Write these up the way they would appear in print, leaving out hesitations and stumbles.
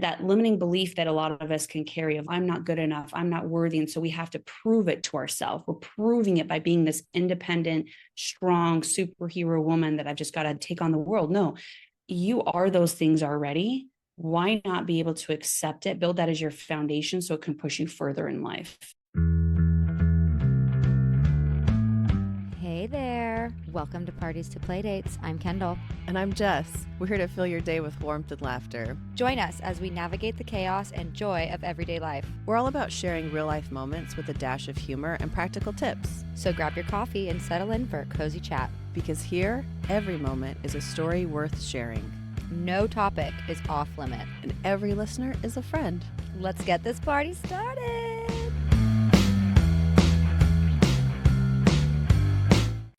that limiting belief that a lot of us can carry of I'm not good enough, I'm not worthy. And so we have to prove it to ourselves. We're proving it by being this independent, strong superhero woman that I've just got to take on the world. No, you are those things already. Why not be able to accept it, build that as your foundation so it can push you further in life? Hey there. Welcome to Parties to Playdates. I'm Kendall. And I'm Jess. We're here to fill your day with warmth and laughter. Join us as we navigate the chaos and joy of everyday life. We're all about sharing real life moments with a dash of humor and practical tips. So grab your coffee and settle in for a cozy chat. Because here, every moment is a story worth sharing. No topic is off limit. And every listener is a friend. Let's get this party started.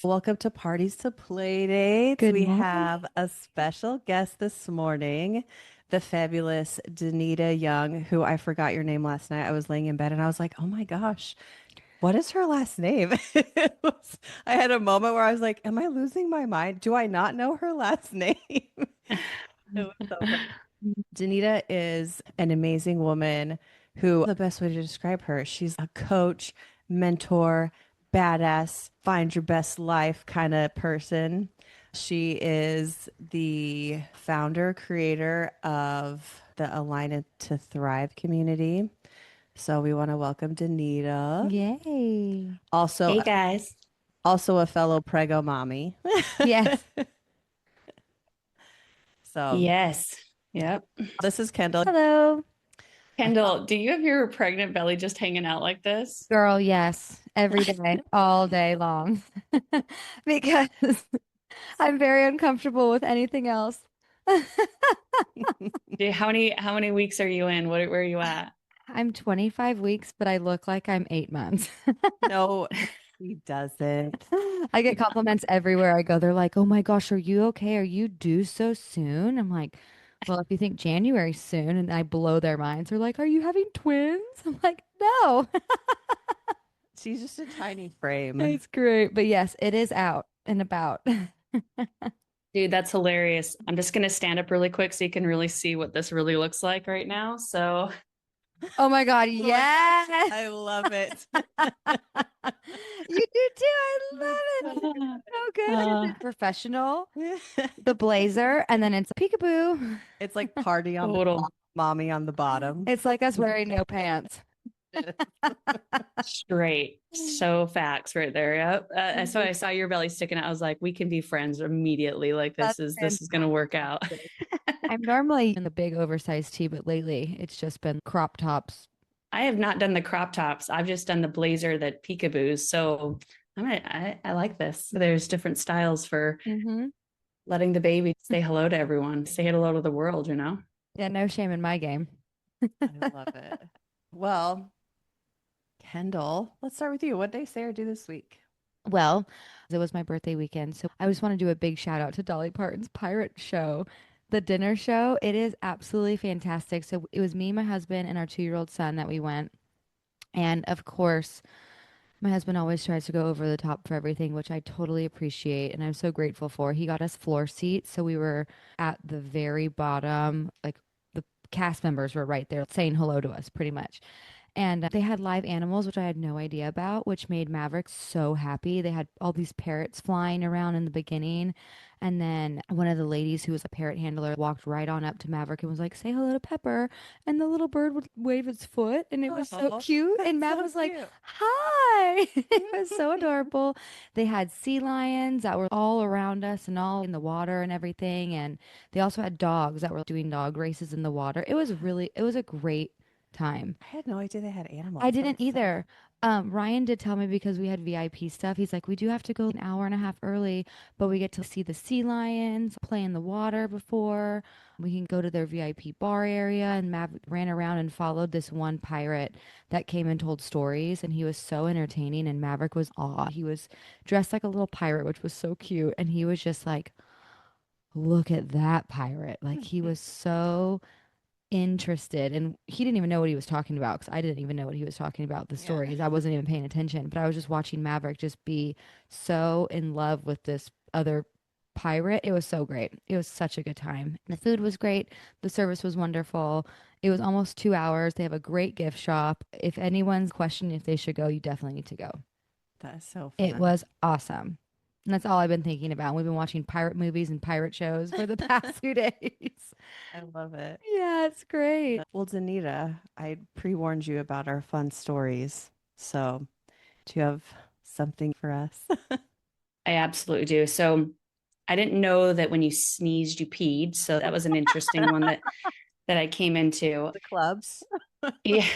Welcome to Parties to Playdates. Good we morning. have a special guest this morning, the fabulous Danita Young, who I forgot your name last night. I was laying in bed and I was like, oh my gosh, what is her last name? I had a moment where I was like, am I losing my mind? Do I not know her last name? It was so funny. Danita is an amazing woman who, the best way to describe her, she's a coach, mentor, badass, find your best life kind of person. She is the founder, creator of the Align to Thrive community. So we want to welcome Danita. Yay. Also, Hey guys. also a fellow prego mommy. Yes. So Yes. Yep. this is Kendall. Hello. Kendall, do you have your pregnant belly just hanging out like this? Girl, yes. Every day, all day long. Because I'm very uncomfortable with anything else. How many weeks are you in? Where are you at? I'm 25 weeks, but I look like I'm 8 months. No, he doesn't. I get compliments everywhere I go. They're like, oh my gosh, are you okay? Are you due so soon? I'm like, well, if you think January's soon, and I blow their minds. They're like, are you having twins? I'm like, no. She's just a tiny frame. It's great. But yes, it is out and about. Dude, that's hilarious. I'm just going to stand up really quick so you can really see what this really looks like right now. So, Oh my God, yes. I love it. You do too. I love it. So good. It's professional, the blazer, and then it's peekaboo. It's like party on the total top, mommy on the bottom. It's like us wearing no pants. straight. So facts right there. Yep. So I saw your belly sticking out. I was like, we can be friends immediately. Like this is going to work out. I'm normally in the big oversized tee, but lately it's just been crop tops. I have not done the crop tops. I've just done the blazer that peekaboos. So I like this. There's different styles for letting the baby say hello to everyone, say hello to the world, you know? Yeah, no shame in my game. I love it. Well, Kendall, let's start with you. What did Sarah do this week? Well, it was my birthday weekend, so I just want to do a big shout out to Dolly Parton's pirate show, the dinner show. It is absolutely fantastic. So it was me, my husband, and our 2-year-old son that we went. And of course, my husband always tries to go over the top for everything, which I totally appreciate and I'm so grateful for. He got us floor seats, so we were at the very bottom, like the cast members were right there saying hello to us pretty much. And they had live animals, which I had no idea about, which made Maverick so happy. They had all these parrots flying around in the beginning. And then one of the ladies who was a parrot handler walked right on up to Maverick and was like, say hello to Pepper. And the little bird would wave its foot and it was so cute. And Maverick was like, hi. It was so adorable. They had sea lions that were all around us and all in the water and everything. And they also had dogs that were doing dog races in the water. It was a great time. I had no idea they had animals. I didn't either. Ryan did tell me because we had VIP stuff. He's like, we do have to go an hour and a half early, but we get to see the sea lions play in the water before. We can go to their VIP bar area. And Mav ran around and followed this one pirate that came and told stories. And he was so entertaining. And Maverick was awe. He was dressed like a little pirate, which was so cute. And he was just like, look at that pirate. Like he was so interested and he didn't even know what he was talking about because I didn't even know what he was talking about the stories. I wasn't even paying attention, but I was just watching Maverick just be so in love with this other pirate. It was so great. It was such a good time. The food was great. The service was wonderful. It was almost 2 hours. They have a great gift shop. If anyone's questioning if they should go, you definitely need to go. That is so It fun. was awesome. And that's all I've been thinking about. We've been watching pirate movies and pirate shows for the past few days. I love it. Yeah, it's great. Well, Danita, I pre-warned you about our fun stories. So, do you have something for us? I absolutely do. So I didn't know that when you sneezed, you peed. So that was an interesting one that I came into. The clubs. Yeah,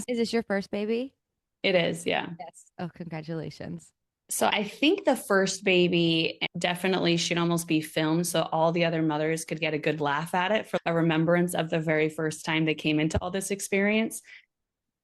Is this your first baby? it is. Yeah. Yes. Oh, congratulations. So I think the first baby definitely should almost be filmed so all the other mothers could get a good laugh at it for a remembrance of the very first time they came into all this experience.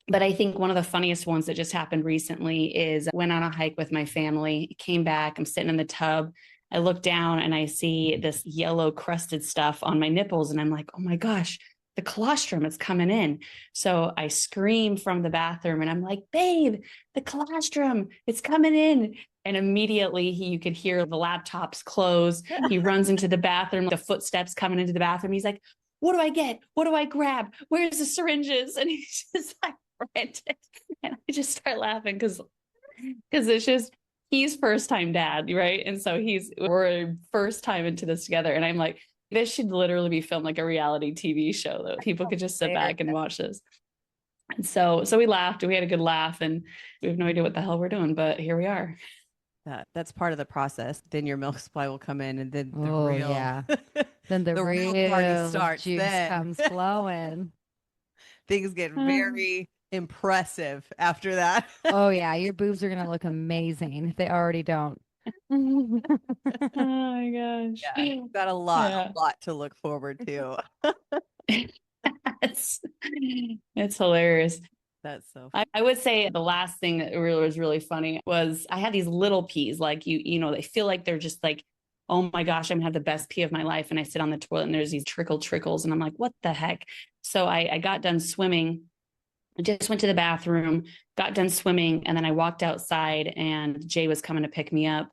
But I think one of the funniest ones that just happened recently is I went on a hike with my family, came back, I'm sitting in the tub. I look down and I see this yellow crusted stuff on my nipples. And I'm like, oh my gosh, the colostrum is coming in. So I scream from the bathroom and I'm like, babe, the colostrum, it's coming in. And immediately you could hear the laptops close. He runs into the bathroom, the footsteps coming into the bathroom. He's like, what do I get? What do I grab? Where's the syringes? And he's just like, frantic. And I just start laughing because it's just he's first time dad, right? And so we're first time into this together. And I'm like, this should literally be filmed like a reality TV show that people could just sit back and watch this. And so we laughed, we had a good laugh, and we have no idea what the hell we're doing, but here we are. That's part of the process. Then your milk supply will come in, and then the Oh, real, yeah. Then the real real party starts. juice Then comes flowing. things get very impressive after that. Oh, yeah. Your boobs are going to look amazing if they already don't. Oh my gosh. Yeah, you've got a lot to look forward to. It's hilarious. That's so funny. I would say the last thing that really was really funny was I had these little peas, like they feel like they're just like, oh my gosh, I'm gonna have the best pee of my life. And I sit on the toilet and there's these trickles. And I'm like, what the heck? So I got done swimming. I just went to the bathroom, got done swimming, and then I walked outside and Jay was coming to pick me up.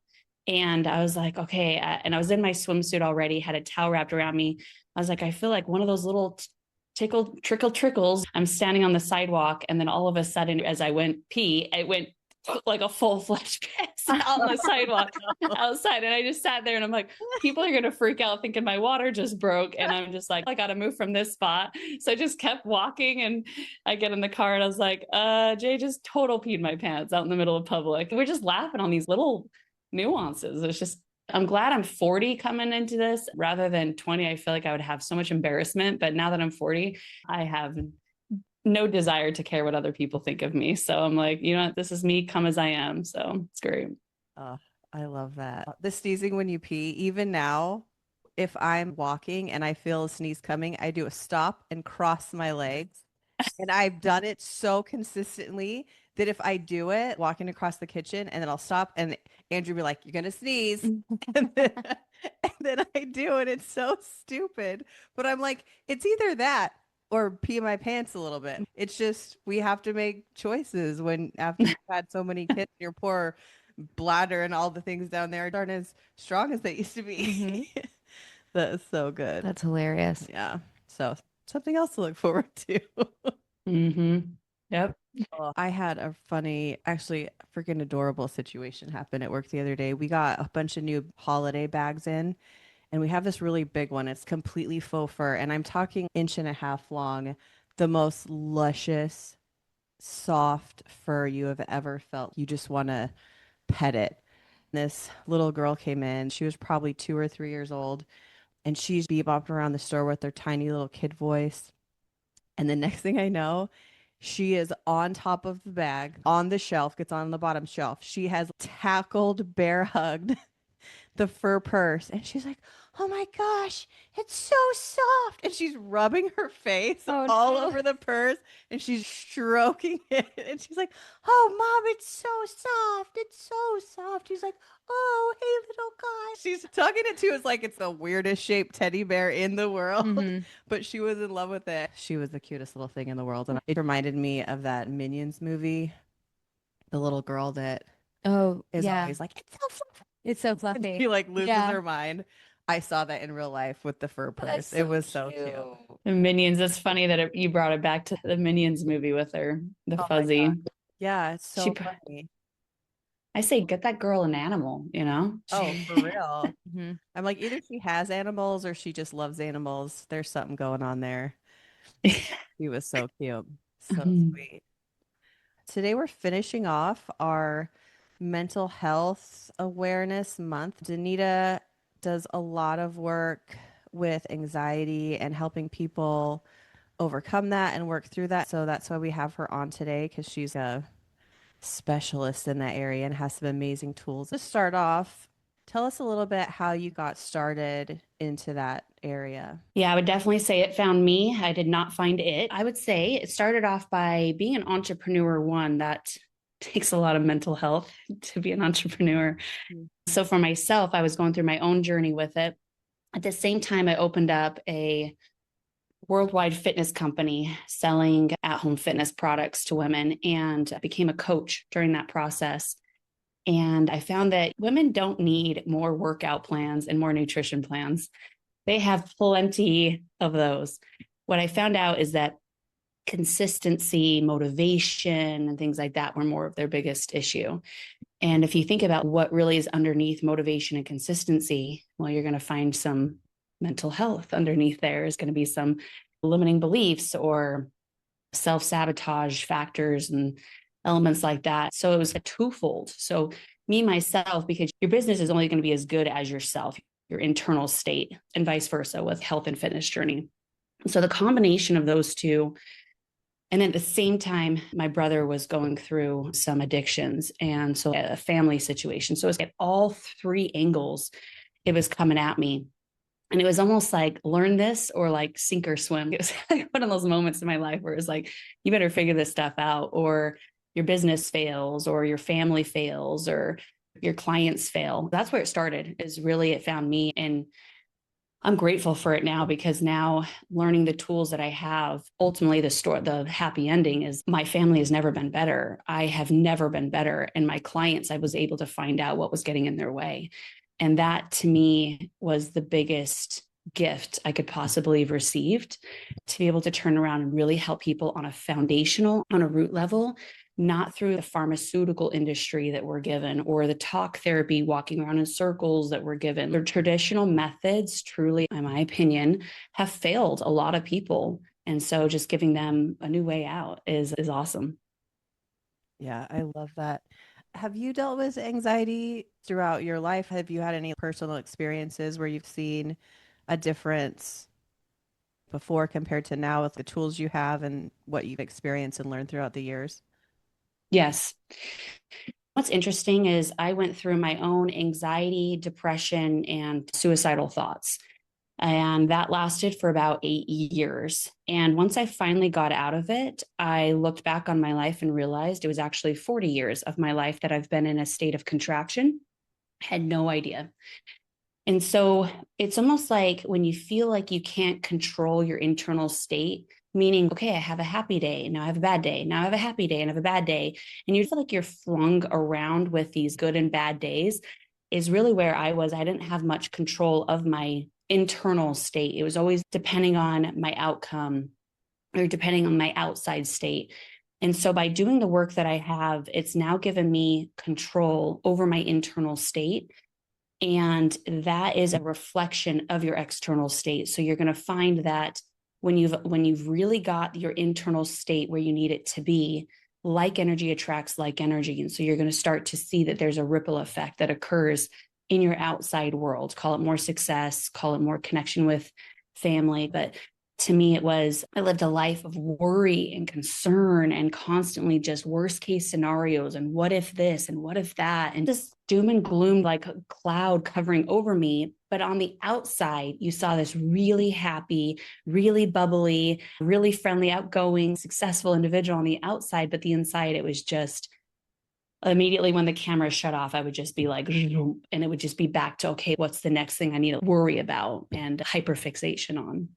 And I was like, okay. And I was in my swimsuit already, had a towel wrapped around me. I was like, I feel like one of those little trickles. I'm standing on the sidewalk. And then all of a sudden, as I went pee, it went like a full-fledged piss out on the sidewalk outside. And I just sat there and I'm like, people are going to freak out thinking my water just broke. And I'm just like, I got to move from this spot. So I just kept walking and I get in the car and I was like, Jay just total peed my pants out in the middle of public. We're just laughing on these little nuances. It's just, I'm glad I'm 40 coming into this rather than 20. I feel like I would have so much embarrassment, but now that I'm 40, I have no desire to care what other people think of me. So I'm like, you know what? This is me, come as I am. So it's great. I love that. The sneezing when you pee, even now, if I'm walking and I feel a sneeze coming, I do a stop and cross my legs. And I've done it so consistently that if I do it walking across the kitchen and then I'll stop and Andrew will be like, you're going to sneeze. and then I do it. It's so stupid. But I'm like, it's either that or pee my pants a little bit. It's just, we have to make choices when after you've had so many kids, your poor bladder and all the things down there aren't as strong as they used to be. That is so good. That's hilarious. Yeah. So something else to look forward to. Yep. I had a funny, actually freaking adorable situation happen at work the other day. We got a bunch of new holiday bags in, and we have this really big one. It's completely faux fur, and I'm talking 1.5 inches long, the most luscious, soft fur you have ever felt. You just want to pet it. This little girl came in. She was probably 2 or 3 years old, and she's bebopped around the store with her tiny little kid voice. And the next thing I know, she is on top of the bag, on the shelf, gets on the bottom shelf. She has tackled, bear hugged the fur purse. And she's like, oh my gosh, it's so soft. And she's rubbing her face all over the purse and she's stroking it. And she's like, oh, Mom, it's so soft. It's so soft. She's like, oh, hey, little guy. She's tugging it too. It's like it's the weirdest shaped teddy bear in the world. But she was in love with it. She was the cutest little thing in the world. And it reminded me of that Minions movie. The little girl that is always like, it's so fluffy. It's so fluffy. She like loses her mind. I saw that in real life with the fur purse. It was so cute. The Minions. It's funny that you brought it back to the Minions movie with her, the Oh my fuzzy. God. Yeah, it's She, so funny. I say, get that girl an animal, you know? Oh, for real. hmm I'm like, either she has animals or she just loves animals. There's something going on there. He was so cute. So Mhm. sweet. Today we're finishing off our mental health awareness month. Danita does a lot of work with anxiety and helping people overcome that and work through that. So that's why we have her on today, because she's a specialist in that area and has some amazing tools. To start off, tell us a little bit how you got started into that area. Yeah, I would definitely say it found me. I did not find it. I would say it started off by being an entrepreneur, one that takes a lot of mental health to be an entrepreneur. Mm. So for myself, I was going through my own journey with it. At the same time, I opened up a worldwide fitness company selling at-home fitness products to women and became a coach during that process. And I found that women don't need more workout plans and more nutrition plans. They have plenty of those. What I found out is that consistency, motivation, and things like that were more of their biggest issue. And if you think about what really is underneath motivation and consistency, well, you're going to find some mental health underneath there. Is going to be some limiting beliefs or self sabotage factors and elements like that. So it was a twofold. So, me, myself, because your business is only going to be as good as yourself, your internal state, and vice versa with health and fitness journey. So, the combination of those two, and at the same time, my brother was going through some addictions. And so a family situation. So it's at all three angles, it was coming at me. And it was almost like learn this or like sink or swim. It was like one of those moments in my life where it's like, you better figure this stuff out, or your business fails, or your family fails, or your clients fail. That's where it started, is really it found me. And I'm grateful for it now, because now learning the tools that I have, ultimately the happy ending is my family has never been better. I have never been better. And my clients, I was able to find out what was getting in their way. And that to me was the biggest gift I could possibly have received, to be able to turn around and really help people on a root level, not through the pharmaceutical industry that we're given, or the talk therapy, walking around in circles that we're given. The traditional methods truly, in my opinion, have failed a lot of people. And so just giving them a new way out is awesome. Yeah, I love that. Have you dealt with anxiety throughout your life? Have you had any personal experiences where you've seen a difference before compared to now with the tools you have and what you've experienced and learned throughout the years? Yes. What's interesting is I went through my own anxiety, depression, and suicidal thoughts. And that lasted for about 8 years. And once I finally got out of it, I looked back on my life and realized it was actually 40 years of my life that I've been in a state of contraction. Had no idea. And so it's almost like when you feel like you can't control your internal state, meaning, okay, I have a happy day. Now I have a bad day. Now I have a happy day and I have a bad day. And you feel like you're flung around with these good and bad days, is really where I was. I didn't have much control of my internal state. It was always depending on my outcome or depending on my outside state. And so by doing the work that I have, it's now given me control over my internal state. And that is a reflection of your external state. So you're going to find that when you've really got your internal state where you need it to be, like energy attracts like energy. And so you're going to start to see that there's a ripple effect that occurs in your outside world. Call it more success, call it more connection with family. But to me, I lived a life of worry and concern and constantly just worst case scenarios and what if this and what if that, and just doom and gloom like a cloud covering over me. But on the outside, you saw this really happy, really bubbly, really friendly, outgoing, successful individual on the outside. But the inside, it was just immediately when the camera shut off, I would just be like, and it would just be back to, okay, what's the next thing I need to worry about and hyperfixation on?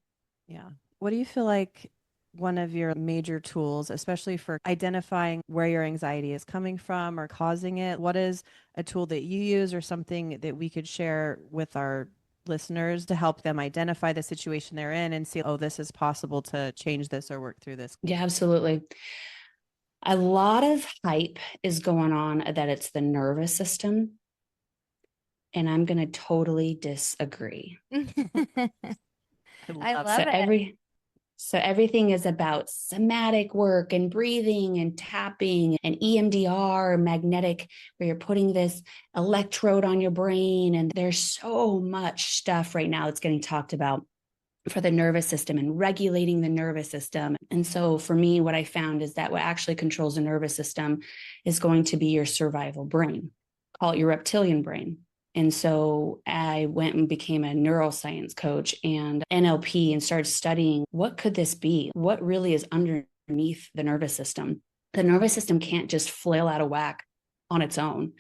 Yeah. What do you feel like one of your major tools, especially for identifying where your anxiety is coming from or causing it? What is a tool that you use or something that we could share with our listeners to help them identify the situation they're in and see, oh, this is possible to change this or work through this? Yeah, absolutely. A lot of hype is going on that it's the nervous system. And I'm going to totally disagree. I love it. So everything is about somatic work and breathing and tapping and EMDR, magnetic, where you're putting this electrode on your brain. And there's so much stuff right now that's getting talked about for the nervous system and regulating the nervous system. And so for me, what I found is that what actually controls the nervous system is going to be your survival brain. Call it your reptilian brain. And so I went and became a neuroscience coach and NLP and started studying what could this be? What really is underneath the nervous system? The nervous system can't just flail out of whack on its own.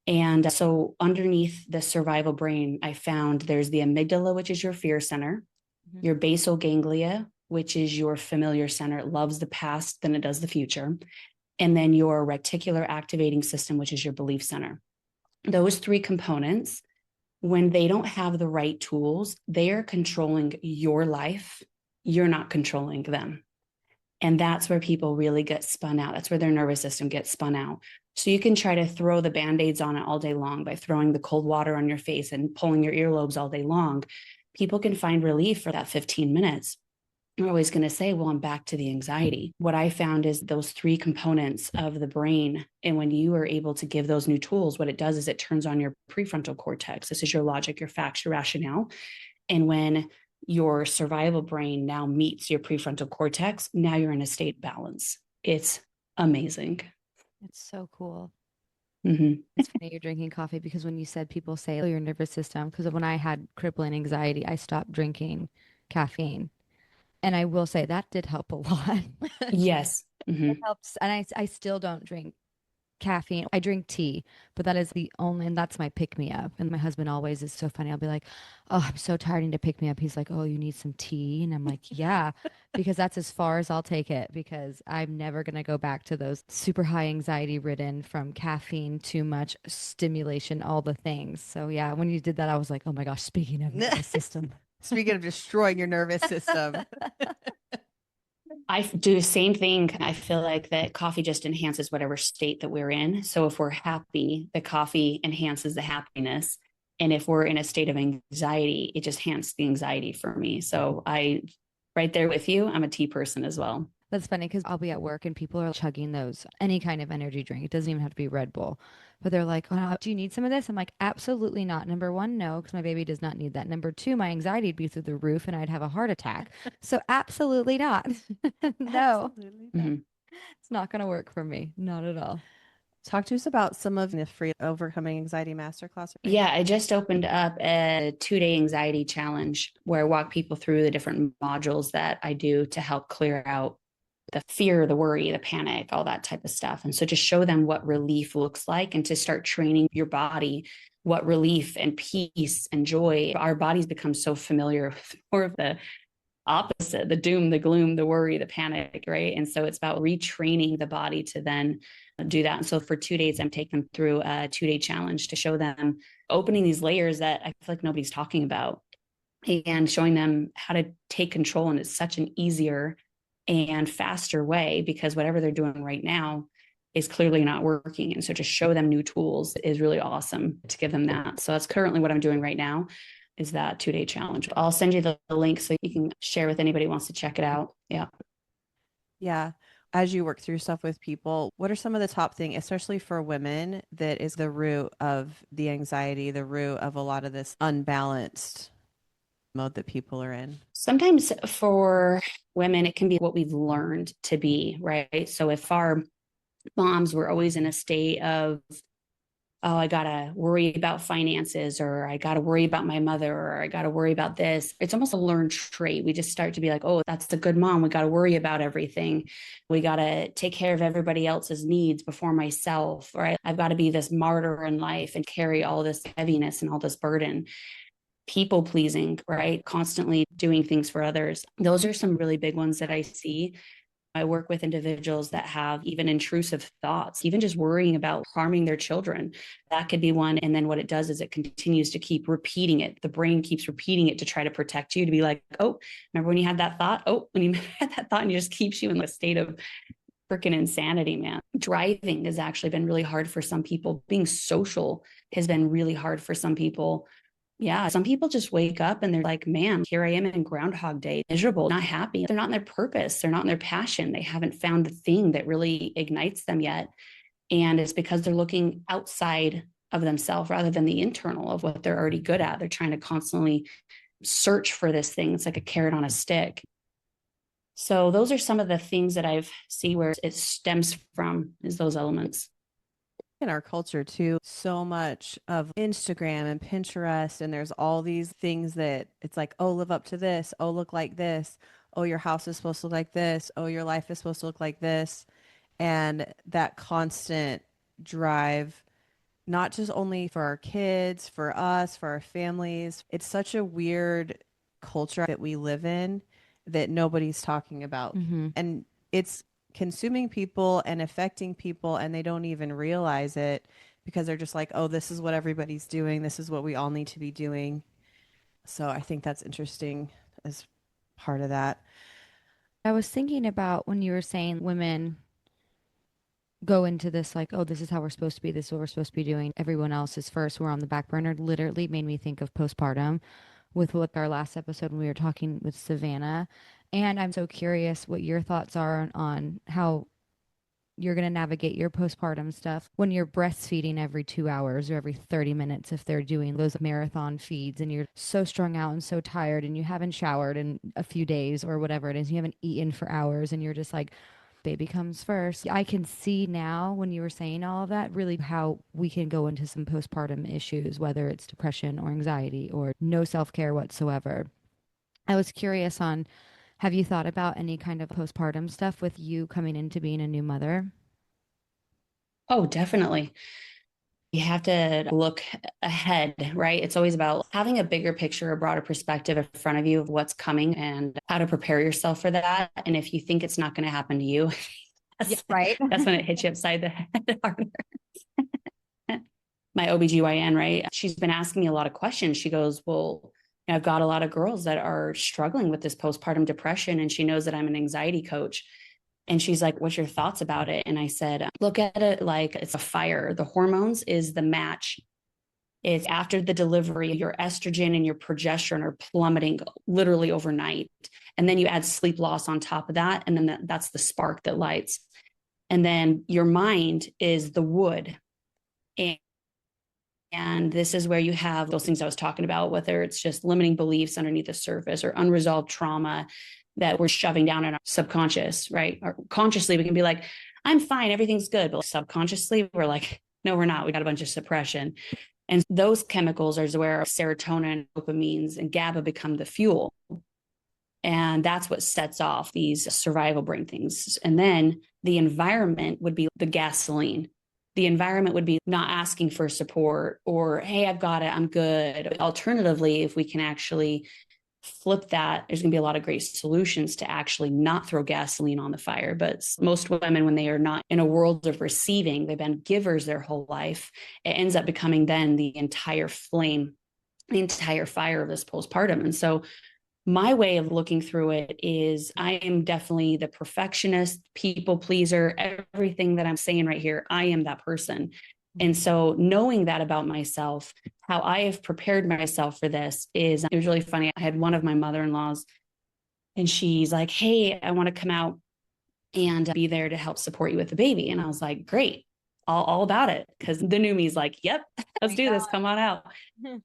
And so underneath the survival brain, I found there's the amygdala, which is your fear center, your basal ganglia, which is your familiar center. It loves the past than it does the future. And then your reticular activating system, which is your belief center. Those three components, when they don't have the right tools, they are controlling your life. You're not controlling them. And that's where people really get spun out. That's where their nervous system gets spun out. So you can try to throw the Band-Aids on it all day long by throwing the cold water on your face and pulling your earlobes all day long. People can find relief for that 15 minutes. You're always going to say, well, I'm back to the anxiety. What I found is those three components of the brain. And when you are able to give those new tools, what it does is it turns on your prefrontal cortex. This is your logic, your facts, your rationale. And when your survival brain now meets your prefrontal cortex, now you're in a state of balance. It's amazing. It's so cool. Mm-hmm. It's funny you're drinking coffee because when you said people say, oh, your nervous system, because when I had crippling anxiety, I stopped drinking caffeine. And I will say that did help a lot. Yes. Mm-hmm. It helps. And I still don't drink caffeine. I drink tea, but that is the only, and that's my pick me up. And my husband always is so funny. I'll be like, oh, I'm so tired, I need to pick me up. He's like, oh, you need some tea? And I'm like, yeah, because that's as far as I'll take it because I'm never going to go back to those super high anxiety ridden from caffeine, too much stimulation, all the things. So yeah, when you did that, I was like, oh my gosh, speaking of nervous system. Speaking of destroying your nervous system. I do the same thing. I feel like that coffee just enhances whatever state that we're in. So if we're happy, the coffee enhances the happiness. And if we're in a state of anxiety, it just enhances the anxiety for me. So right there with you, I'm a tea person as well. That's funny because I'll be at work and people are chugging those, any kind of energy drink. It doesn't even have to be Red Bull. But they're like, oh, do you need some of this? I'm like, absolutely not. Number one, no, because my baby does not need that. Number two, my anxiety would be through the roof and I'd have a heart attack. So absolutely not. No, Absolutely. Mm-hmm. it's not going to work for me. Not at all. Talk to us about some of the free overcoming anxiety masterclass. Yeah, I just opened up a 2-day anxiety challenge where I walk people through the different modules that I do to help clear out the fear, the worry, the panic, all that type of stuff. And so just show them what relief looks like and to start training your body what relief and peace and joy. Our bodies become so familiar with more of the opposite, the doom, the gloom, the worry, the panic, right? And so it's about retraining the body to then do that. And so for 2 days, I'm taking them through a 2-day challenge to show them opening these layers that I feel like nobody's talking about and showing them how to take control. And it's such an easier and faster way because whatever they're doing right now is clearly not working. And so to show them new tools is really awesome to give them that. So that's currently what I'm doing right now is that 2-day challenge. I'll send you the link so you can share with anybody who wants to check it out. Yeah. Yeah. As you work through stuff with people, what are some of the top things, especially for women, that is the root of the anxiety, the root of a lot of this unbalanced mode that people are in? Sometimes for women, it can be what we've learned to be, right? So if our moms were always in a state of, oh, I got to worry about finances, or I got to worry about my mother, or I got to worry about this. It's almost a learned trait. We just start to be like, oh, that's the good mom. We got to worry about everything. We got to take care of everybody else's needs before myself, right? I've got to be this martyr in life and carry all this heaviness and all this burden. People pleasing, right? Constantly doing things for others. Those are some really big ones that I see. I work with individuals that have even intrusive thoughts, even just worrying about harming their children. That could be one. And then what it does is it continues to keep repeating it. The brain keeps repeating it to try to protect you, to be like, oh, remember when you had that thought? Oh, when you had that thought, and it just keeps you in a state of freaking insanity, man. Driving has actually been really hard for some people. Being social has been really hard for some people. Yeah, some people just wake up and they're like, man, here I am in Groundhog Day, miserable, not happy. They're not in their purpose. They're not in their passion. They haven't found the thing that really ignites them yet. And it's because they're looking outside of themselves rather than the internal of what they're already good at. They're trying to constantly search for this thing. It's like a carrot on a stick. So those are some of the things that I've seen where it stems from, is those elements. In our culture too, so much of Instagram and Pinterest, and there's all these things that it's like, oh, live up to this, oh, look like this, oh, your house is supposed to look like this, oh, your life is supposed to look like this. And that constant drive, not just only for our kids, for us, for our families. It's such a weird culture that we live in that nobody's talking about. And it's consuming people and affecting people, and they don't even realize it because they're just like, oh, this is what everybody's doing. This is what we all need to be doing. So I think that's interesting as part of that. I was thinking about when you were saying women go into this like, oh, this is how we're supposed to be. This is what we're supposed to be doing. Everyone else is first. We're on the back burner. Literally made me think of postpartum with our last episode when we were talking with Savannah. And I'm so curious what your thoughts are on how you're going to navigate your postpartum stuff when you're breastfeeding every 2 hours or every 30 minutes if they're doing those marathon feeds and you're so strung out and so tired and you haven't showered in a few days or whatever it is. You haven't eaten for hours and you're just like, baby comes first. I can see now when you were saying all of that, really how we can go into some postpartum issues, whether it's depression or anxiety or no self-care whatsoever. I was curious on, have you thought about any kind of postpartum stuff with you coming into being a new mother? Oh, definitely. You have to look ahead, right? It's always about having a bigger picture, a broader perspective in front of you of what's coming and how to prepare yourself for that. And if you think it's not going to happen to you, Right. that's when it hits you upside the head harder. My OBGYN, right? She's been asking me a lot of questions. She goes, well, I've got a lot of girls that are struggling with this postpartum depression. And she knows that I'm an anxiety coach. And she's like, what's your thoughts about it? And I said, look at it like it's a fire. The hormones is the match. It's after the delivery, your estrogen and your progesterone are plummeting literally overnight. And then you add sleep loss on top of that. And then that's the spark that lights. And then your mind is the wood. And this is where you have those things I was talking about, whether it's just limiting beliefs underneath the surface or unresolved trauma that we're shoving down in our subconscious, right? Or consciously, we can be like, I'm fine, everything's good. But subconsciously, we're like, no, we're not. We got a bunch of suppression. And those chemicals are where serotonin, dopamines, and GABA become the fuel. And that's what sets off these survival brain things. And then the environment would be the gasoline. The environment would be not asking for support or, hey, I've got it, I'm good. Alternatively, if we can actually flip that, there's going to be a lot of great solutions to actually not throw gasoline on the fire. But most women, when they are not in a world of receiving, they've been givers their whole life. It ends up becoming then the entire flame, the entire fire of this postpartum. And so my way of looking through it is I am definitely the perfectionist, people pleaser, everything that I'm saying right here. I am that person. And so knowing that about myself, how I have prepared myself for this is, it was really funny. I had one of my mother-in-laws and she's like, hey, I want to come out and be there to help support you with the baby. And I was like, great, all about it. Because the new me is like, yep, let's do this. Come on out.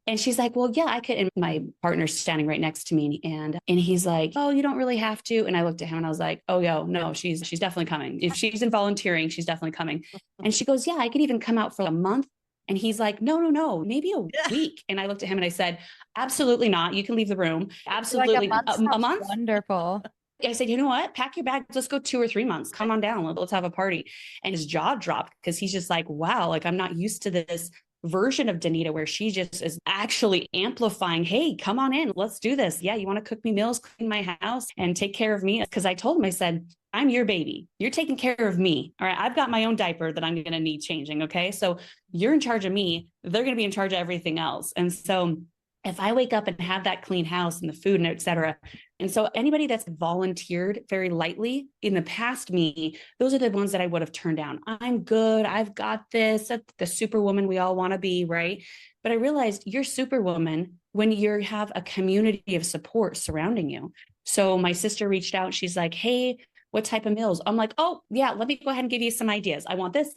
And she's like, well, yeah, I could. And my partner's standing right next to me. And he's like, oh, you don't really have to. And I looked at him and I was like, oh, yo, no, she's definitely coming. If she's in volunteering, she's definitely coming. And she goes, yeah, I could even come out for a month. And he's like, no, maybe a week. And I looked at him and I said, absolutely not. You can leave the room. Absolutely. Like a month? Wonderful. I said, you know what? Pack your bags. Let's go 2 or 3 months. Come on down. Let's have a party. And his jaw dropped because he's just like, wow, like I'm not used to this version of Danita where she just is actually amplifying, hey, come on in. Let's do this. Yeah, you want to cook me meals, clean my house, and take care of me? Because I told him, I said, I'm your baby. You're taking care of me. All right. I've got my own diaper that I'm going to need changing. Okay. So you're in charge of me. They're going to be in charge of everything else. And so if I wake up and have that clean house and the food and et cetera. And so anybody that's volunteered very lightly in the past me, those are the ones that I would have turned down. I'm good. I've got this. That's the superwoman we all want to be. Right. But I realized you're superwoman when you have a community of support surrounding you. So my sister reached out. She's like, hey, what type of meals? I'm like, oh yeah, let me go ahead and give you some ideas. I want this,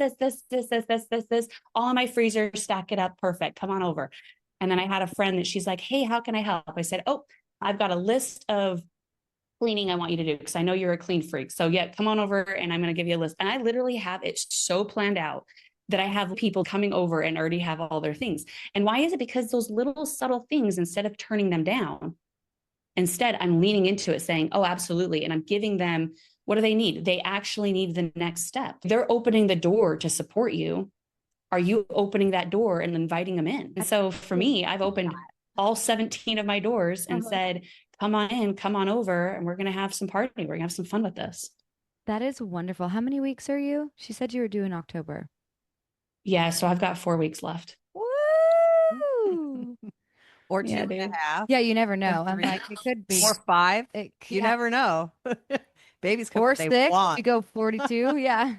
all in my freezer, stack it up. Perfect. Come on over. And then I had a friend that she's like, hey, how can I help? I said, oh, I've got a list of cleaning I want you to do because I know you're a clean freak. So yeah, come on over and I'm going to give you a list. And I literally have it so planned out that I have people coming over and already have all their things. And why is it? Because those little subtle things, instead of turning them down, instead I'm leaning into it saying, oh, absolutely. And I'm giving them, what do they need? They actually need the next step. They're opening the door to support you. Are you opening that door and inviting them in? And so for me, I've opened all 17 of my doors and said, come on in, come on over, and we're going to have some party. We're going to have some fun with this. That is wonderful. How many weeks are you? She said you were due in October. Yeah, so I've got 4 weeks left. Woo! Or 2.5. Yeah, you never know. I'm like, it could be. Or 5. You Yeah. never know. Babies come Or if they 6. want. You go 42. Yeah.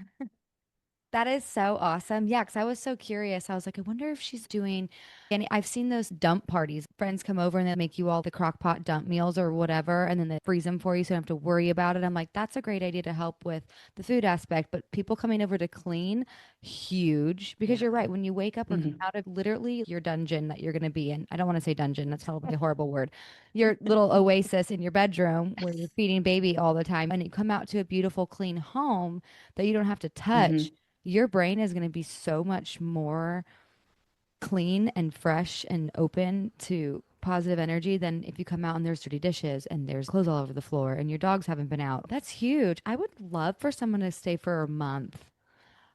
That is so awesome. Yeah, because I was so curious. I was like, I wonder if she's doing, and I've seen those dump parties. Friends come over and they make you all the crock pot dump meals or whatever, and then they freeze them for you so you don't have to worry about it. I'm like, that's a great idea to help with the food aspect. But people coming over to clean, huge. Because you're right. When you wake up or come out of literally your dungeon that you're going to be in, I don't want to say dungeon, that's probably a horrible word. Your little oasis in your bedroom where you're feeding baby all the time, and you come out to a beautiful, clean home that you don't have to touch. Your brain is going to be so much more clean and fresh and open to positive energy than if you come out and there's dirty dishes and there's clothes all over the floor and your dogs haven't been out. That's huge. I would love for someone to stay for a month,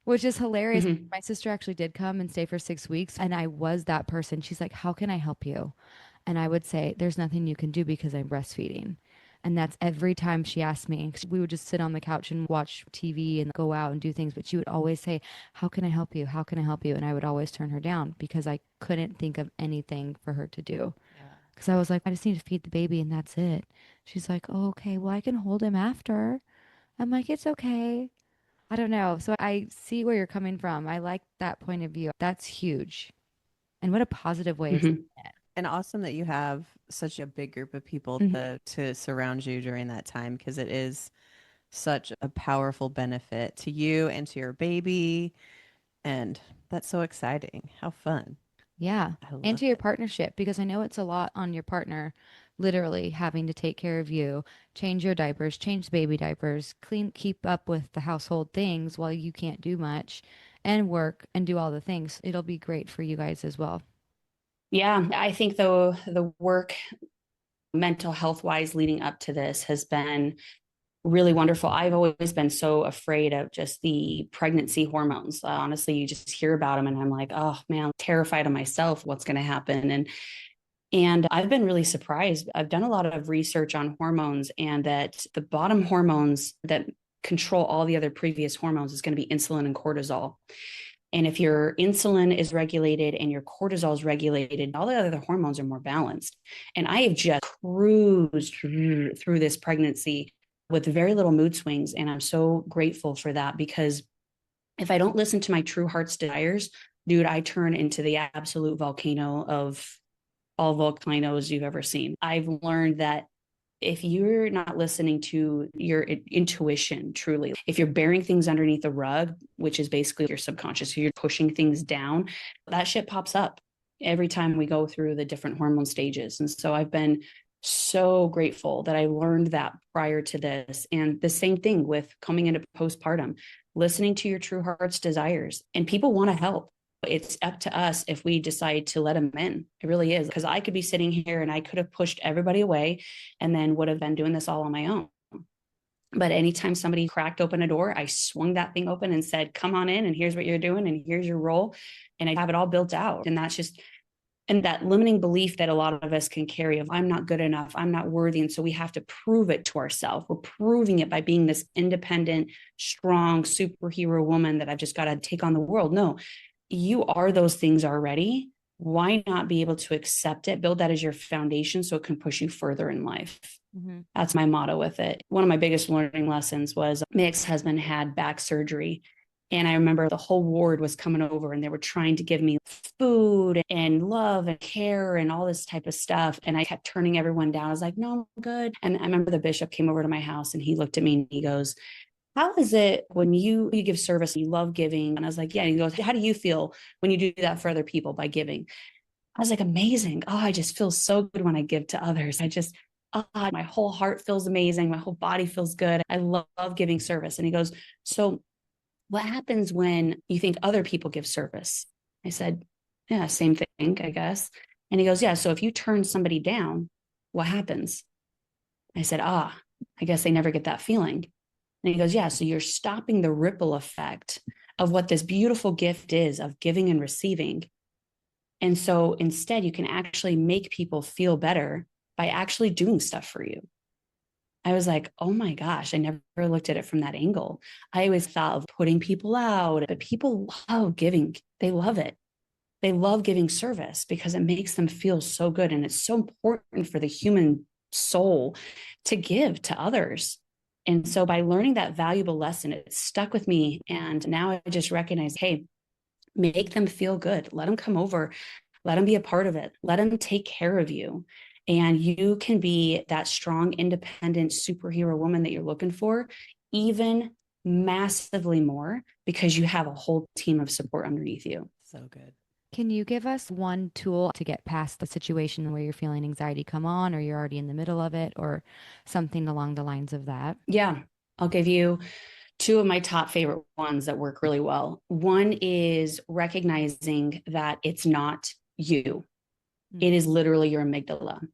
which is hilarious. My sister actually did come and stay for 6 weeks, and I was that person. She's like, how can I help you? And I would say, there's nothing you can do because I'm breastfeeding. And that's every time she asked me. We would just sit on the couch and watch TV and go out and do things. But she would always say, how can I help you? How can I help you? And I would always turn her down because I couldn't think of anything for her to do. Because I was like, I just need to feed the baby and that's it. She's like, oh, okay, well, I can hold him after. I'm like, it's okay. I don't know. So I see where you're coming from. I like that point of view. That's huge. And what a positive way of seeing it. And awesome that you have such a big group of people to surround you during that time, because it is such a powerful benefit to you and to your baby. And that's so exciting. How fun. Yeah. And to your partnership, because I know it's a lot on your partner, literally having to take care of you, change your diapers, change baby diapers, clean, keep up with the household things while you can't do much and work and do all the things. It'll be great for you guys as well. Yeah, I think the work mental health wise leading up to this has been really wonderful. I've always been so afraid of just the pregnancy hormones. Honestly, you just hear about them and I'm like, oh man, I'm terrified of myself, what's going to happen. And I've been really surprised. I've done a lot of research on hormones, and that the bottom hormones that control all the other previous hormones is going to be insulin and cortisol. And if your insulin is regulated and your cortisol is regulated, all the other hormones are more balanced. And I have just cruised through this pregnancy with very little mood swings. And I'm so grateful for that, because if I don't listen to my true heart's desires, dude, I turn into the absolute volcano of all volcanoes you've ever seen. I've learned that if you're not listening to your intuition truly, if you're burying things underneath the rug, which is basically your subconscious, you're pushing things down, that shit pops up every time we go through the different hormone stages. And so I've been so grateful that I learned that prior to this. And the same thing with coming into postpartum, listening to your true heart's desires. And people want to help. It's up to us if we decide to let them in. It really is. Because I could be sitting here and I could have pushed everybody away and then would have been doing this all on my own. But anytime somebody cracked open a door, I swung that thing open and said, come on in, and here's what you're doing, and here's your role. And I have it all built out. And that's just, And that limiting belief that a lot of us can carry of I'm not good enough, I'm not worthy. And so we have to prove it to ourselves. We're proving it by being this independent, strong superhero woman that I've just got to take on the world. No, you are those things already. Why not be able to accept it, build that as your foundation so it can push you further in life? Mm-hmm. That's my motto with it. One of my biggest learning lessons was my ex-husband had back surgery. And I remember the whole ward was coming over and they were trying to give me food and love and care and all this type of stuff. And I kept turning everyone down. I was like, no, I'm good. And I remember the bishop came over to my house and he looked at me and he goes, how is it when you give service, you love giving? And I was like, yeah. And he goes, how do you feel when you do that for other people by giving? I was like, amazing. Oh, I just feel so good when I give to others. My whole heart feels amazing. My whole body feels good. I love giving service. And he goes, so what happens when you think other people give service? I said, yeah, same thing, I guess. And he goes, yeah. So if you turn somebody down, what happens? I said, I guess they never get that feeling. And he goes, yeah. So you're stopping the ripple effect of what this beautiful gift is of giving and receiving. And so instead, you can actually make people feel better by actually doing stuff for you. I was like, oh my gosh, I never looked at it from that angle. I always thought of putting people out, but people love giving. They love it. They love giving service because it makes them feel so good. And it's so important for the human soul to give to others. And so by learning that valuable lesson, it stuck with me. And now I just recognize, hey, make them feel good. Let them come over. Let them be a part of it. Let them take care of you. And you can be that strong, independent superhero woman that you're looking for, even massively more because you have a whole team of support underneath you. So good. Can you give us one tool to get past the situation where you're feeling anxiety come on, or you're already in the middle of it, or something along the lines of that? Yeah, I'll give you two of my top favorite ones that work really well. One is recognizing that it's not you. It is literally your amygdala.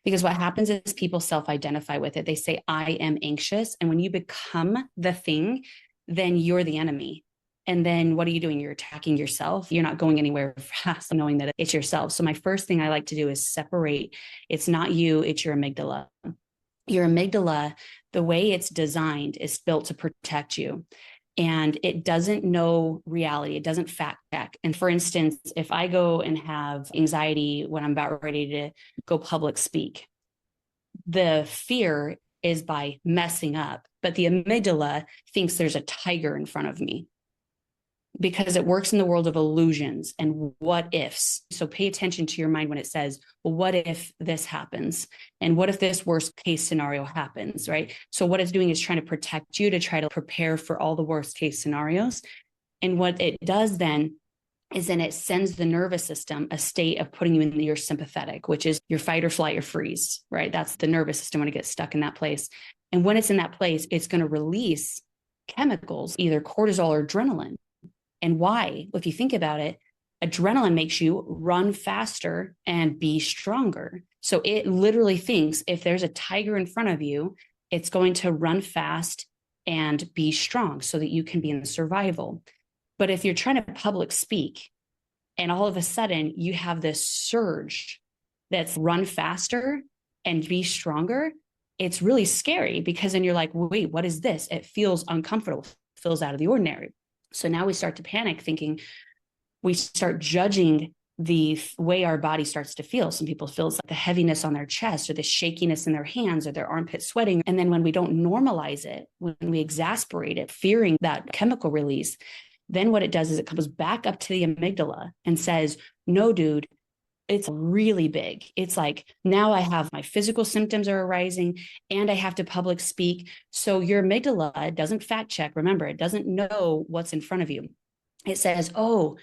Because what happens is people self-identify with it. They say, I am anxious. And when you become the thing, then you're the enemy. And then what are you doing? You're attacking yourself. You're not going anywhere fast knowing that it's yourself. So my first thing I like to do is separate. It's not you, it's your amygdala. Your amygdala, the way it's designed, is built to protect you. And it doesn't know reality. It doesn't fact check. And for instance, if I go and have anxiety when I'm about ready to go public speak, the fear is by messing up, but the amygdala thinks there's a tiger in front of me because it works in the world of illusions and what ifs. So pay attention to your mind when it says, well, what if this happens? And what if this worst case scenario happens, right? So what it's doing is trying to protect you, to try to prepare for all the worst case scenarios. And what it does then is then it sends the nervous system a state of putting you in your sympathetic, which is your fight or flight or freeze, right? That's the nervous system when it gets stuck in that place. And when it's in that place, it's going to release chemicals, either cortisol or adrenaline. And why? If you think about it, adrenaline makes you run faster and be stronger. So it literally thinks if there's a tiger in front of you, it's going to run fast and be strong so that you can be in survival. But if you're trying to public speak and all of a sudden you have this surge that's run faster and be stronger, it's really scary because then you're like, wait, what is this? It feels uncomfortable, feels out of the ordinary. So now we start to panic thinking, we start judging the way our body starts to feel. Some people feel like the heaviness on their chest or the shakiness in their hands or their armpit sweating. And then when we don't normalize it, when we exasperate it, fearing that chemical release, then what it does is it comes back up to the amygdala and says, no, dude, it's really big. It's like, now I have my physical symptoms are arising and I have to public speak. So your amygdala doesn't fact check. Remember, it doesn't know what's in front of you. It says, oh,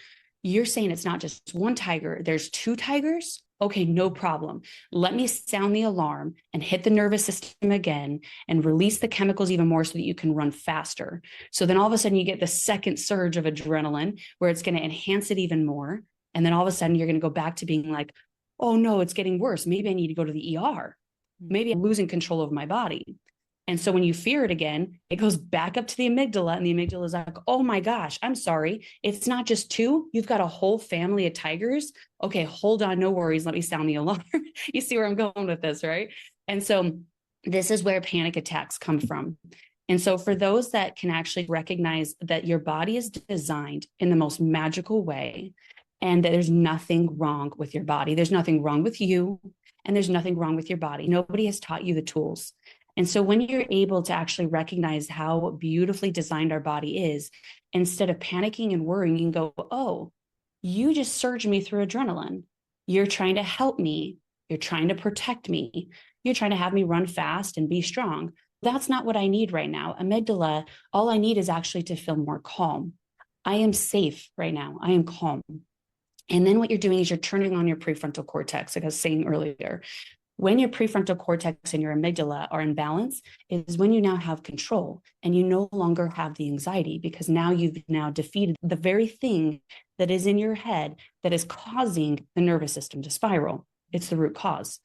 you're saying it's not just one tiger. There's two tigers. Okay, no problem. Let me sound the alarm and hit the nervous system again and release the chemicals even more so that you can run faster. So then all of a sudden you get the second surge of adrenaline where it's going to enhance it even more. And then all of a sudden you're going to go back to being like, oh no, it's getting worse. Maybe I need to go to the ER. Maybe I'm losing control of my body. And so when you fear it again, it goes back up to the amygdala, and the amygdala is like, oh my gosh, I'm sorry. It's not just two. You've got a whole family of tigers. Okay, hold on. No worries. Let me sound the alarm. You see where I'm going with this, right? And so this is where panic attacks come from. And so for those that can actually recognize that your body is designed in the most magical way, and that there's nothing wrong with your body, there's nothing wrong with you, and there's nothing wrong with your body. Nobody has taught you the tools. And so when you're able to actually recognize how beautifully designed our body is, instead of panicking and worrying, you can go, oh, you just surged me through adrenaline. You're trying to help me. You're trying to protect me. You're trying to have me run fast and be strong. That's not what I need right now. Amygdala, all I need is actually to feel more calm. I am safe right now. I am calm. And then what you're doing is you're turning on your prefrontal cortex, like I was saying earlier. When your prefrontal cortex and your amygdala are in balance is when you now have control and you no longer have the anxiety, because now you've now defeated the very thing that is in your head that is causing the nervous system to spiral. It's the root cause.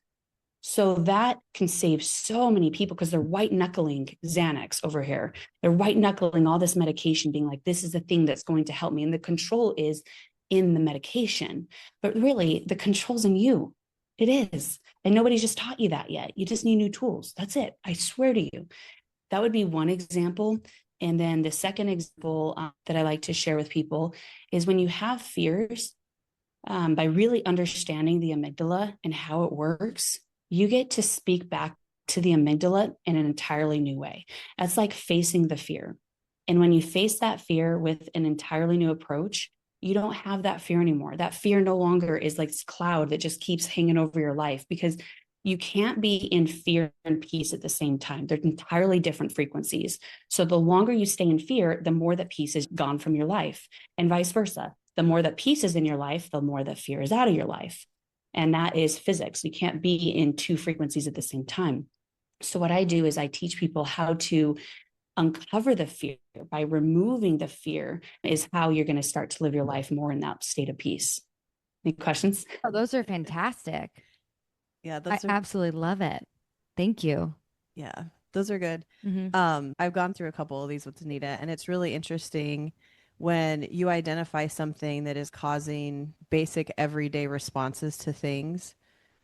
So that can save so many people, because they're white knuckling Xanax over here. They're white knuckling all this medication, being like, this is the thing that's going to help me. And the control is in the medication, but really the control's in you. It is. And nobody's just taught you that yet. You just need new tools. That's it. I swear to you. That would be one example. And then the second example that I like to share with people is when you have fears, by really understanding the amygdala and how it works, you get to speak back to the amygdala in an entirely new way. That's like facing the fear. And when you face that fear with an entirely new approach, you don't have that fear anymore. That fear no longer is like this cloud that just keeps hanging over your life, because you can't be in fear and peace at the same time. They're entirely different frequencies. So the longer you stay in fear, the more that peace is gone from your life, and vice versa. The more that peace is in your life, the more that fear is out of your life. And that is physics. You can't be in two frequencies at the same time. So what I do is I teach people how to uncover the fear. By removing the fear is how you're going to start to live your life more in that state of peace. Any questions? Oh, those are fantastic. Yeah, I absolutely love it. Thank you. Yeah, those are good. I've gone through a couple of these with Danita, and it's really interesting when you identify something that is causing basic everyday responses to things,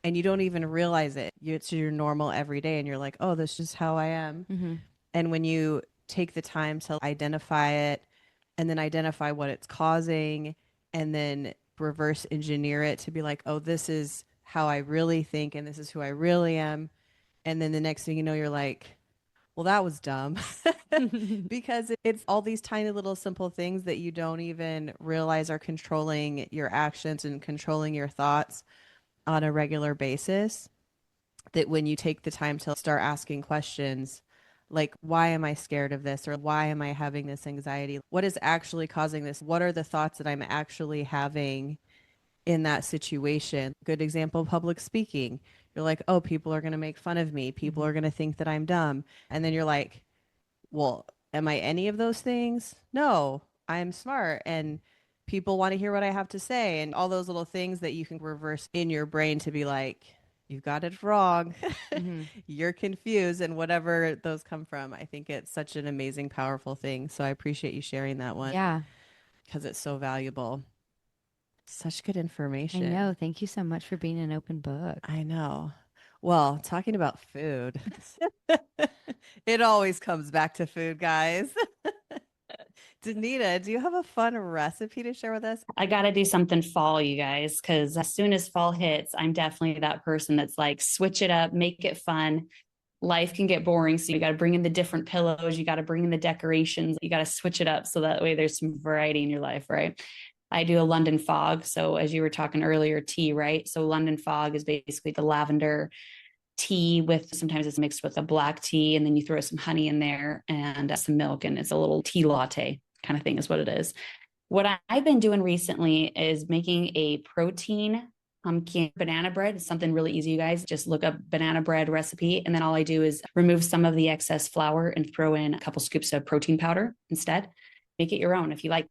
and you don't even realize it. It's your normal everyday, and you're like, oh, this is how I am. And when you take the time to identify it, and then identify what it's causing, and then reverse engineer it to be like, oh, this is how I really think, and this is who I really am. And then the next thing you know, you're like, well, that was dumb. Because it's all these tiny little simple things that you don't even realize are controlling your actions and controlling your thoughts on a regular basis. That when you take the time to start asking questions like, why am I scared of this? Or why am I having this anxiety? What is actually causing this? What are the thoughts that I'm actually having in that situation? Good example, public speaking. You're like, oh, people are going to make fun of me. People are going to think that I'm dumb. And then you're like, well, am I any of those things? No, I'm smart. And people want to hear what I have to say. And all those little things that you can reverse in your brain to be like, you got it wrong. You're confused, and whatever those come from. I think it's such an amazing, powerful thing. So I appreciate you sharing that one. Yeah. Because it's so valuable. Such good information. I know. Thank you so much for being an open book. I know. Well, talking about food, it always comes back to food, guys. Danita, do you have a fun recipe to share with us? I got to do something fall, you guys, because as soon as fall hits, I'm definitely that person that's like, switch it up, make it fun. Life can get boring. So you got to bring in the different pillows. You got to bring in the decorations. You got to switch it up so that way there's some variety in your life, right? I do a London fog. So as you were talking earlier, tea, right? So London fog is basically the lavender tea with, sometimes it's mixed with a black tea, and then you throw some honey in there and some milk, and it's a little tea latte kind of thing is what it is. What I've been doing recently is making a protein banana bread. It's something really easy, you guys. Just look up banana bread recipe. And then all I do is remove some of the excess flour and throw in a couple scoops of protein powder instead. Make it your own. If you like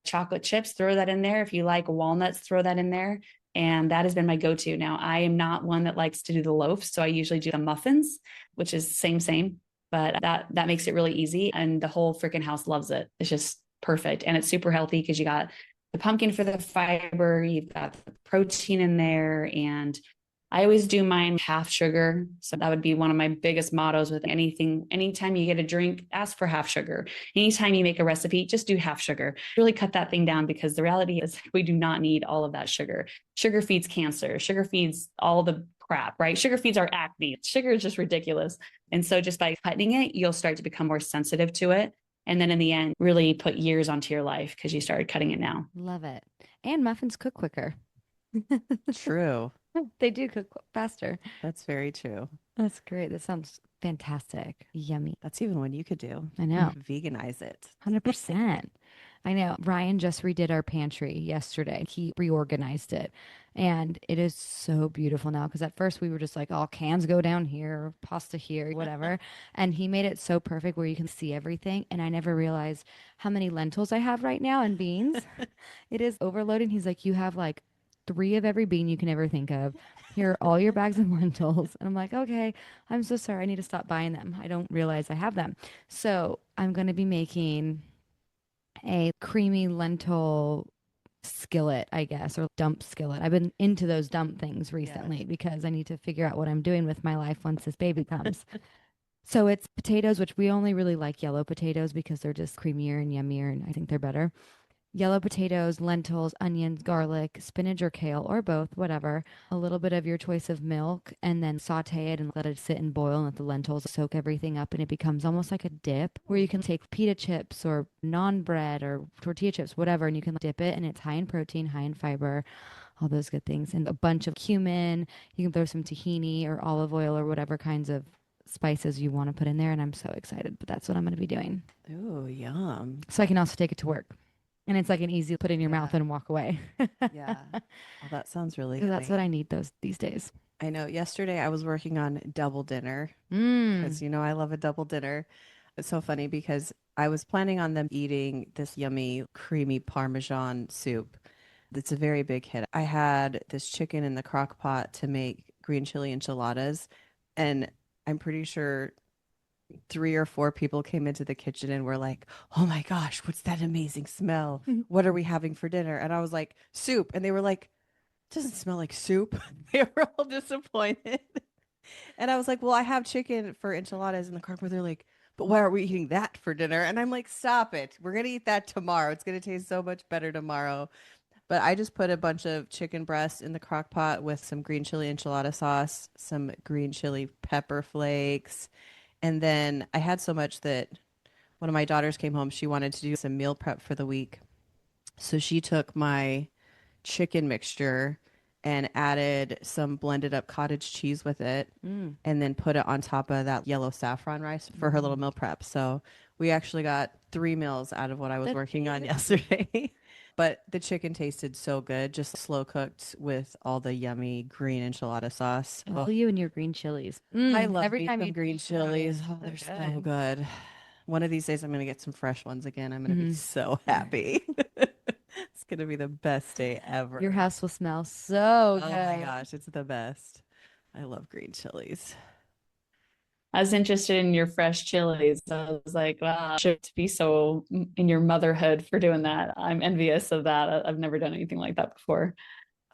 chocolate chips, throw that in there. If you like walnuts, throw that in there. And that has been my go-to. Now, I am not one that likes to do the loaves, so I usually do the muffins, which is same. but that makes it really easy. And the whole freaking house loves it. It's just perfect. And it's super healthy because you got the pumpkin for the fiber, you've got the protein in there. And I always do mine half sugar. So that would be one of my biggest mottos with anything. Anytime you get a drink, ask for half sugar. Anytime you make a recipe, just do half sugar. Really cut that thing down, because the reality is we do not need all of that sugar. Sugar feeds cancer. Sugar feeds all the crap, right? Sugar feeds our acne. Sugar is just ridiculous. And so just by cutting it, you'll start to become more sensitive to it. And then in the end, really put years onto your life because you started cutting it now. Love it. And muffins cook quicker. True. They do cook faster. That's very true. That's great. That sounds fantastic. Yummy. That's even one you could do. I know. Veganize it. 100%. I know. Ryan just redid our pantry yesterday. He reorganized it. And it is so beautiful now, because at first we were just like, oh, cans go down here, pasta here, whatever. And he made it so perfect where you can see everything. And I never realized how many lentils I have right now and beans. It is overloading. He's like, you have like 3 of every bean you can ever think of. Here are all your bags of lentils. And I'm like, okay, I'm so sorry. I need to stop buying them. I don't realize I have them. So I'm going to be making a creamy lentil skillet, I guess, or dump skillet. I've been into those dump things recently because I need to figure out what I'm doing with my life once this baby comes. So it's potatoes, which we only really like yellow potatoes because they're just creamier and yummier, and I think they're better. Yellow potatoes, lentils, onions, garlic, spinach or kale, or both, whatever. A little bit of your choice of milk, and then saute it and let it sit and boil and let the lentils soak everything up. And it becomes almost like a dip where you can take pita chips or naan bread or tortilla chips, whatever, and you can dip it. And it's high in protein, high in fiber, all those good things. And a bunch of cumin. You can throw some tahini or olive oil or whatever kinds of spices you want to put in there. And I'm so excited, but that's what I'm going to be doing. Ooh, yum. So I can also take it to work. And it's like an easy put in your mouth and walk away. Yeah. Well, that sounds really Because good. that's what I need these days. I know. Yesterday I was working on double dinner Mm. because, I love a double dinner. It's so funny because I was planning on them eating this yummy, creamy Parmesan soup. It's a very big hit. I had this chicken in the crock pot to make green chili enchiladas. And I'm pretty sure 3 or 4 people came into the kitchen and were like, oh my gosh, what's that amazing smell? What are we having for dinner? And I was like, soup. And they were like, it doesn't smell like soup. They were all disappointed. And I was like, well, I have chicken for enchiladas in the crock pot. They're like, but why are we eating that for dinner? And I'm like, stop it. We're going to eat that tomorrow. It's going to taste so much better tomorrow. But I just put a bunch of chicken breast in the crock pot with some green chili enchilada sauce, some green chili pepper flakes. And then I had so much that one of my daughters came home. She wanted to do some meal prep for the week. So she took my chicken mixture and added some blended up cottage cheese with it, and then put it on top of that yellow saffron rice for her little meal prep. So we actually got 3 meals out of what I was working on yesterday. But the chicken tasted so good, just slow cooked with all the yummy green enchilada sauce. Oh, you and your green chilies. I love every me time some you green chilies. Oh, they're so good. One of these days, I'm going to get some fresh ones again. I'm going to be so happy. It's going to be the best day ever. Your house will smell so good. Oh my gosh, it's the best. I love green chilies. I was interested in your fresh chilies. I was like, wow, should be so in your motherhood for doing that. I'm envious of that. I've never done anything like that before.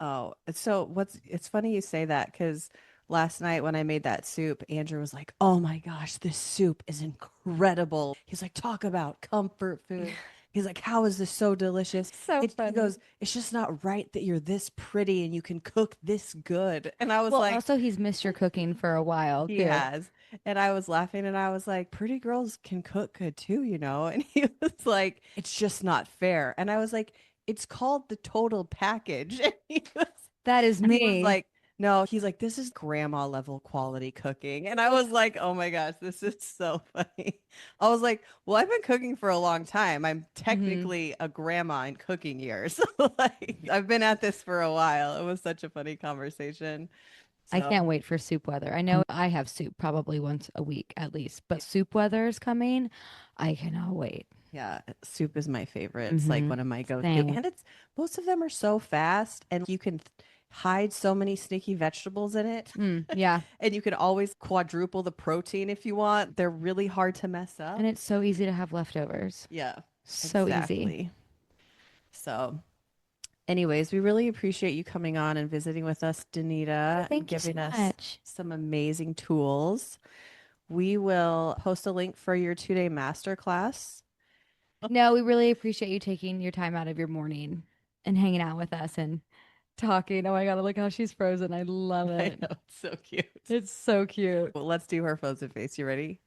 Oh, so it's funny you say that because last night when I made that soup, Andrew was like, oh my gosh, this soup is incredible. He's like, talk about comfort food. He's like, how is this so delicious? So He funny. goes, it's just not right that you're this pretty and you can cook this good. And I was Well, like, also he's missed your cooking for a while he too. has. And I was laughing and I was like, pretty girls can cook good too, you know? And he was like, it's just not fair. And I was like, it's called the total package. And That is he was me. like, no, he's like, this is grandma level quality cooking. And I was like, oh my gosh, this is so funny. I was like, well, I've been cooking for a long time. I'm technically a grandma in cooking years. Like, I've been at this for a while. It was such a funny conversation. I So, can't wait for soup weather. I know I have soup probably once a week at least, but soup weather is coming. I cannot wait. yeah, soup is my favorite. It's like one of my go-to. Same. And it's most of them are so fast and you can hide so many sneaky vegetables in it. Yeah. And you can always quadruple the protein if you want. They're really hard to mess up. And it's so easy to have leftovers. Yeah, So exactly. easy. So anyways, we really appreciate you coming on and visiting with us, Danita, Thank you so giving us much. some amazing tools. We will post a link for your 2-day masterclass. No, we really appreciate you taking your time out of your morning and hanging out with us and talking. Oh my God, look how she's frozen. I love I it. know, it's so cute. It's so cute. Well, let's do her frozen face. You ready?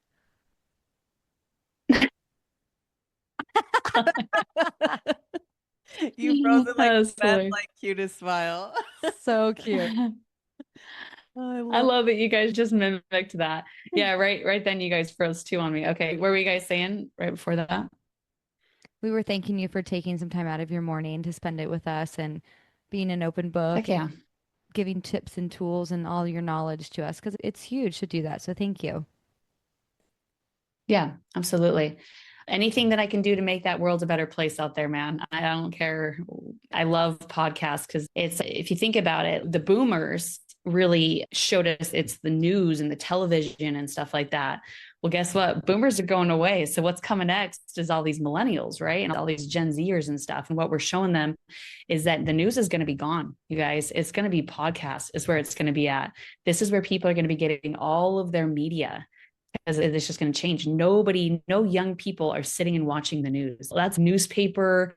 You frozen like the best, like cutest smile. So cute. Oh, I love that you guys just mimicked that. Yeah, right then you guys froze too on me. Okay, what were you guys saying right before that? We were thanking you for taking some time out of your morning to spend it with us and being an open book. Heck yeah. And giving tips and tools and all your knowledge to us because it's huge to do that. So thank you. Yeah, absolutely. Anything that I can do to make that world a better place out there, man. I don't care. I love podcasts because it's, if you think about it, the boomers really showed us it's the news and the television and stuff like that. Well, guess what? Boomers are going away. So what's coming next is all these millennials, right? And all these Gen Zers and stuff. And what we're showing them is that the news is going to be gone, you guys. It's going to be podcasts is where it's going to be at. This is where people are going to be getting all of their media, because it's just going to change. No young people are sitting and watching the news. That's newspaper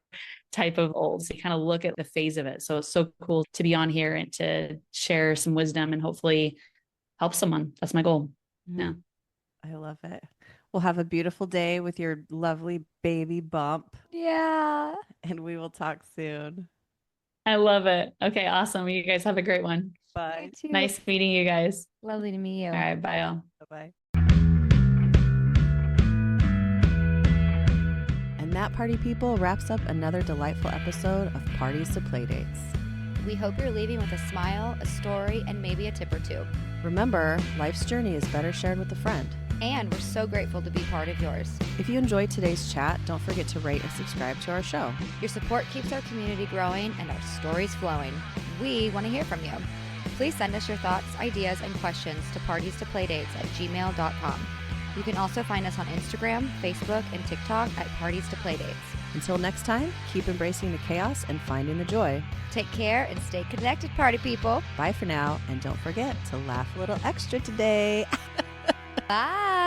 type of old. So you kind of look at the phase of it. So it's so cool to be on here and to share some wisdom and hopefully help someone. That's my goal. Yeah. I love it. We'll have a beautiful day with your lovely baby bump. Yeah. And we will talk soon. I love it. Okay, awesome. You guys have a great one. Bye. Nice meeting you guys. Lovely to meet you. All right, bye all. Bye-bye. And that, party people, wraps up another delightful episode of Parties to Playdates. We hope you're leaving with a smile, a story, and maybe a tip or two. Remember, life's journey is better shared with a friend. And we're so grateful to be part of yours. If you enjoyed today's chat, don't forget to rate and subscribe to our show. Your support keeps our community growing and our stories flowing. We want to hear from you. Please send us your thoughts, ideas, and questions to partiestoplaydates@gmail.com. You can also find us on Instagram, Facebook, and TikTok at Parties to Playdates. Until next time, keep embracing the chaos and finding the joy. Take care and stay connected, party people. Bye for now, and don't forget to laugh a little extra today. Bye.